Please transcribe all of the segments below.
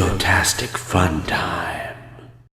Egotastic FunTime.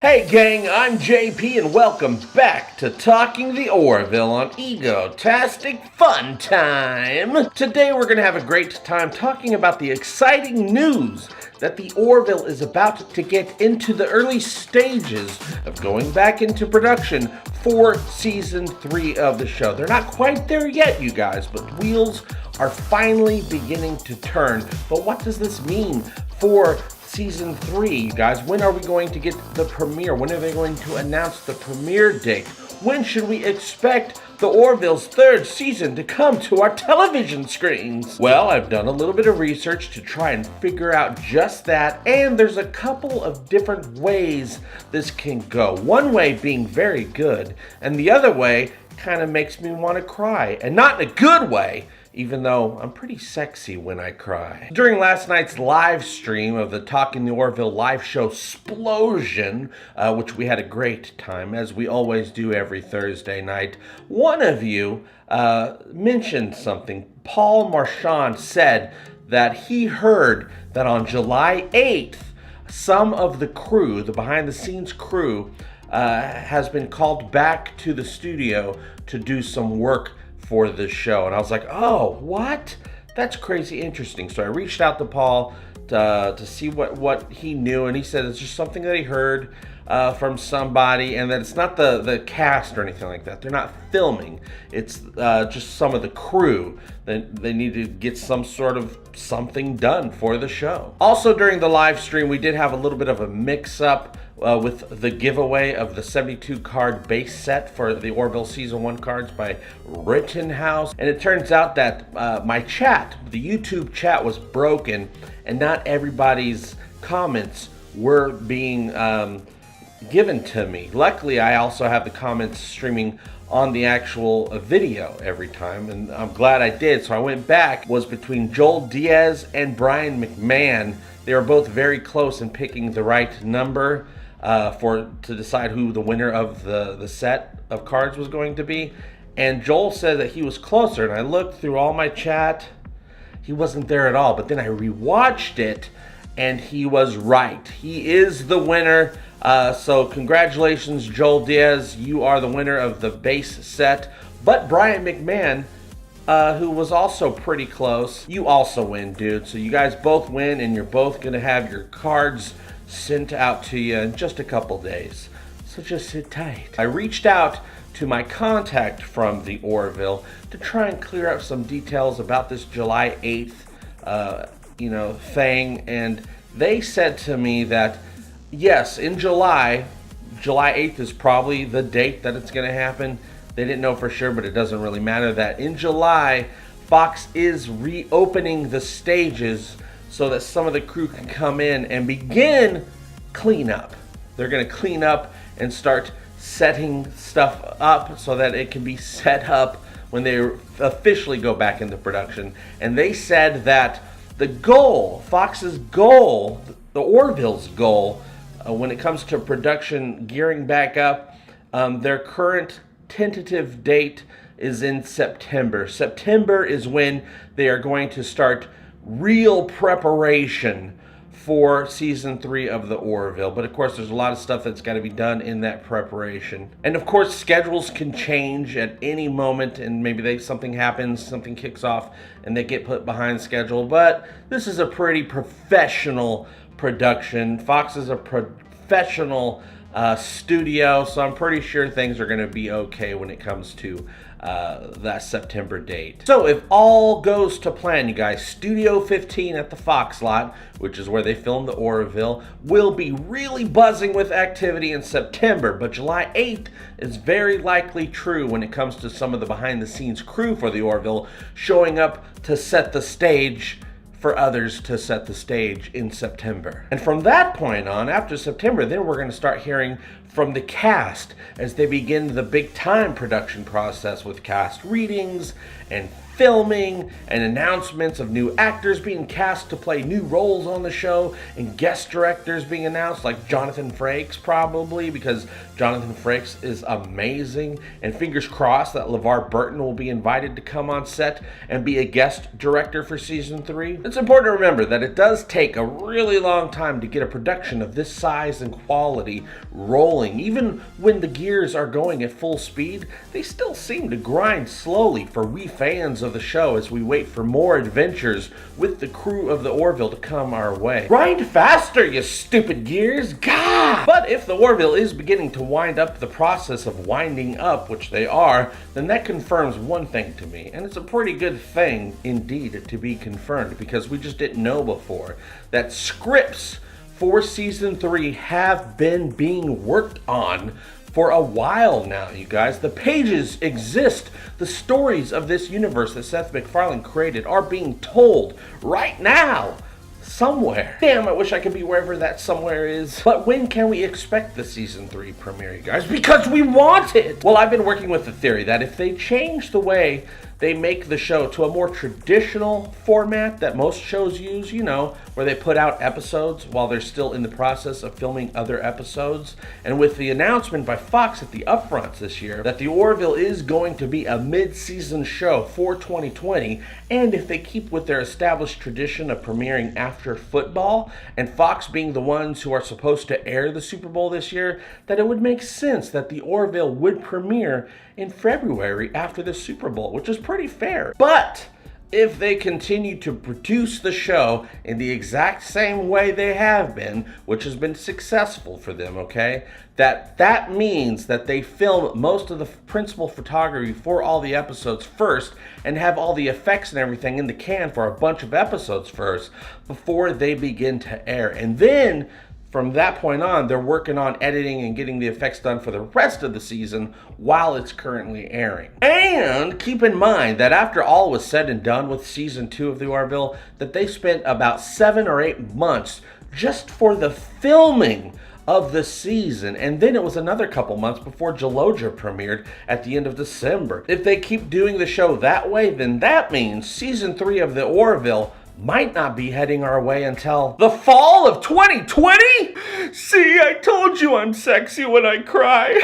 Hey gang, I'm JP and welcome back to Talking The Orville on Egotastic FunTime. Today we're going to have a great time talking about the exciting news that the Orville is about to get into the early stages of going back into production for Season 3 of the show. They're not quite there yet, you guys, but wheels are finally beginning to turn. But what does this mean for Season 3, you guys? When are we going to get the premiere? When are they going to announce the premiere date? When should we expect the Orville's third season to come to our television screens? Well, I've done a little bit of research to try and figure out just that, and there's a couple of different ways this can go. One way being very good, and the other way kind of makes me want to cry, and not in a good way, even though I'm pretty sexy when I cry. During last night's live stream of the Talking The Orville live show Splosion, which we had a great time, as we always do every Thursday night, one of you mentioned something. Paul Marchand said that he heard that on July 8th, some of the crew, the behind-the-scenes crew, has been called back to the studio to do some work for the show. And I was like, oh, what? That's crazy interesting. So I reached out to Paul to see what he knew, and he said it's just something that he heard from somebody, and that it's not the cast or anything like that. They're not filming. It's just some of the crew. They need to get some sort of something done for the show. Also, during the live stream, we did have a little bit of a mix-up with the giveaway of the 72 card base set for the Orville Season 1 cards by Rittenhouse. And it turns out that my chat, the YouTube chat, was broken, and not everybody's comments were being given to me. Luckily, I also have the comments streaming on the actual video every time, and I'm glad I did. So I went back. Was between Joel Diaz and Brian McMahon. They were both very close in picking the right number to decide who the winner of the set of cards was going to be. And Joel said that he was closer, and I looked through all my chat. He wasn't there at all, but then I rewatched it, and he was right. He is the winner. So congratulations, Joel Diaz. You are the winner of the base set. But Brian McMahon, who was also pretty close, you also win, dude. So you guys both win, and you're both going to have your cards sent out to you in just a couple days. So just sit tight. I reached out to my contact from the Orville to try and clear up some details about this July 8th, thing. And they said to me that, yes, in July 8th is probably the date that it's going to happen. They didn't know for sure, but it doesn't really matter. That in July, Fox is reopening the stages so that some of the crew can come in and begin cleanup. They're going to clean up and start setting stuff up so that it can be set up when they officially go back into production. And they said that the goal, Fox's goal, the Orville's goal, when it comes to production gearing back up, their current tentative date is in September. September is when they are going to start real preparation for Season 3 of the Orville. But of course, there's a lot of stuff that's got to be done in that preparation. And of course, schedules can change at any moment, and maybe something happens, something kicks off, and they get put behind schedule. But this is a pretty professional production. Fox is a professional studio, so I'm pretty sure things are going to be okay when it comes to that September date. So if all goes to plan, you guys, Studio 15 at the Fox lot, which is where they filmed the Orville, will be really buzzing with activity in September. But July 8th is very likely true when it comes to some of the behind-the-scenes crew for the Orville showing up to set the stage for others to set the stage in September. And from that point on, after September, then we're going to start hearing from the cast as they begin the big time production process with cast readings and filming and announcements of new actors being cast to play new roles on the show and guest directors being announced, like Jonathan Frakes probably, because Jonathan Frakes is amazing, and fingers crossed that LeVar Burton will be invited to come on set and be a guest director for season 3. It's important to remember that it does take a really long time to get a production of this size and quality rolling. Even when the gears are going at full speed, they still seem to grind slowly for we fans of the show as we wait for more adventures with the crew of the Orville to come our way. Grind faster, you stupid gears! Gah! But if the Orville is beginning to wind up the process of winding up, which they are, then that confirms one thing to me, and it's a pretty good thing indeed to be confirmed, because we just didn't know before that scripts for season 3 have been being worked on for a while now, you guys. The pages exist. The stories of this universe that Seth MacFarlane created are being told right now, somewhere. Damn, I wish I could be wherever that somewhere is. But when can we expect the season 3 premiere, you guys? Because we want it! Well, I've been working with the theory that if they change the way they make the show to a more traditional format that most shows use, you know, where they put out episodes while they're still in the process of filming other episodes. And with the announcement by Fox at the upfronts this year that the Orville is going to be a mid-season show for 2020, and if they keep with their established tradition of premiering after football, and Fox being the ones who are supposed to air the Super Bowl this year, that it would make sense that the Orville would premiere in February after the Super Bowl, which is pretty fair. But if they continue to produce the show in the exact same way they have been, which has been successful for them, okay, that means that they film most of the principal photography for all the episodes first and have all the effects and everything in the can for a bunch of episodes first before they begin to air. And then from that point on, they're working on editing and getting the effects done for the rest of the season while it's currently airing. And keep in mind that after all was said and done with season 2 of the Orville, that they spent about 7 or 8 months just for the filming of the season, and then it was another couple months before Jaloja premiered at the end of December. If they keep doing the show that way, then that means season 3 of the Orville might not be heading our way until the fall of 2020? See, I told you I'm sexy when I cry.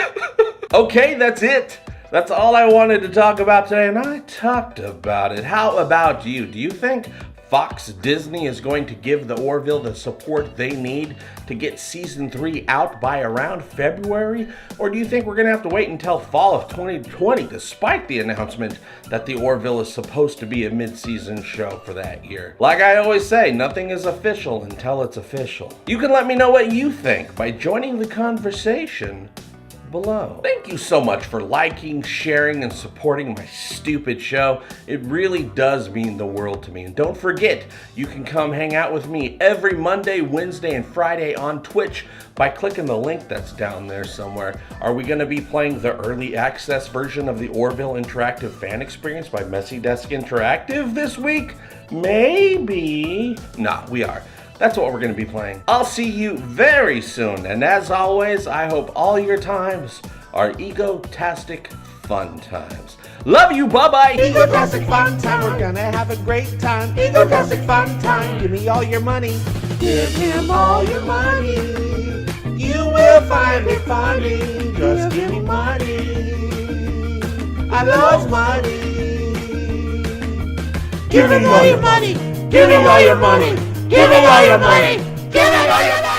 Okay, that's it. That's all I wanted to talk about today, and I talked about it. How about you? Do you think Fox Disney is going to give the Orville the support they need to get season 3 out by around February? Or do you think we're going to have to wait until fall of 2020, despite the announcement that the Orville is supposed to be a mid-season show for that year? Like I always say, nothing is official until it's official. You can let me know what you think by joining the conversation below. Thank you so much for liking, sharing, and supporting my stupid show. It really does mean the world to me. And don't forget, you can come hang out with me every Monday, Wednesday, and Friday on Twitch by clicking the link that's down there somewhere. Are we going to be playing the early access version of the Orville Interactive Fan Experience by Messy Desk Interactive this week? Maybe. Nah, we are. That's what we're going to be playing. I'll see you very soon, and as always, I hope all your times are egotastic fun times. Love you, bye-bye! Egotastic fun time, we're gonna have a great time. Egotastic fun time, give me all your money. Give him all your money. You will find it funny. Just give me money. I love money. Give him all your money. Give him all your money. Give me all your money! Give me all your money!